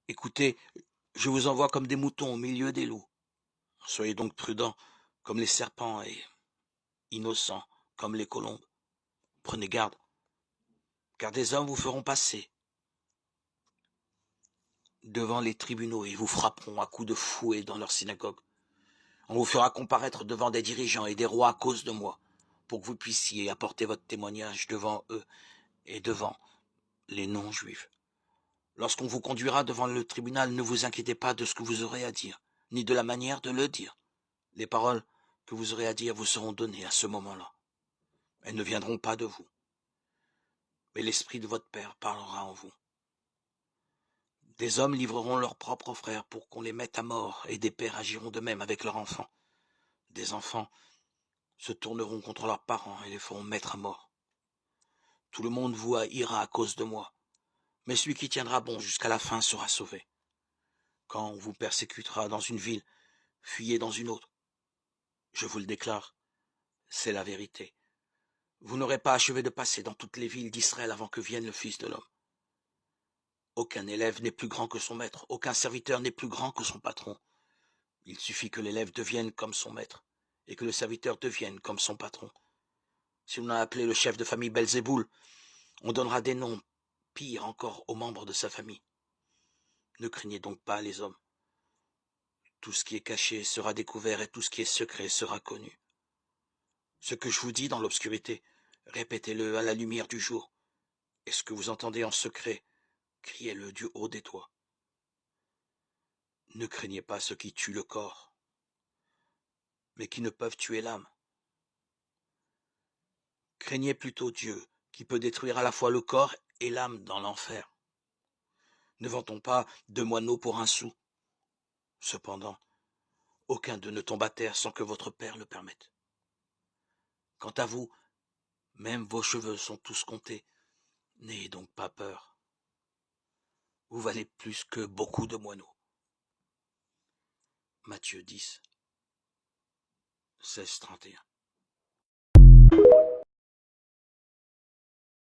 Écoutez, je vous envoie comme des moutons au milieu des loups. Soyez donc prudents comme les serpents et innocents comme les colombes. Prenez garde, car des hommes vous feront passer devant les tribunaux et vous frapperont à coups de fouet dans leur synagogue. On vous fera comparaître devant des dirigeants et des rois à cause de moi, pour que vous puissiez apporter votre témoignage devant eux et devant les non-juifs. Lorsqu'on vous conduira devant le tribunal, ne vous inquiétez pas de ce que vous aurez à dire, ni de la manière de le dire. Les paroles que vous aurez à dire vous seront données à ce moment-là. Elles ne viendront pas de vous, mais l'Esprit de votre Père parlera en vous. Des hommes livreront leurs propres frères pour qu'on les mette à mort, et des pères agiront de même avec leurs enfants. Des enfants se tourneront contre leurs parents et les feront mettre à mort. Tout le monde vous haïra à cause de moi, mais celui qui tiendra bon jusqu'à la fin sera sauvé. Quand on vous persécutera dans une ville, fuyez dans une autre. Je vous le déclare, c'est la vérité. Vous n'aurez pas achevé de passer dans toutes les villes d'Israël avant que vienne le Fils de l'homme. Aucun élève n'est plus grand que son maître, aucun serviteur n'est plus grand que son patron. Il suffit que l'élève devienne comme son maître, et que le serviteur devienne comme son patron. Si l'on a appelé le chef de famille Belzéboul, on donnera des noms pires encore aux membres de sa famille. Ne craignez donc pas les hommes. Tout ce qui est caché sera découvert et tout ce qui est secret sera connu. Ce que je vous dis dans l'obscurité, répétez-le à la lumière du jour. Et ce que vous entendez en secret, criez-le du haut des toits. Ne craignez pas ceux qui tuent le corps, mais qui ne peuvent tuer l'âme. Craignez plutôt Dieu, qui peut détruire à la fois le corps et l'âme dans l'enfer. Ne vantons pas deux moineaux pour un sou. Cependant, aucun d'eux ne tombe à terre sans que votre Père le permette. Quant à vous, même vos cheveux sont tous comptés. N'ayez donc pas peur. Vous valez plus que beaucoup de moineaux. Matthieu 10, 16-31.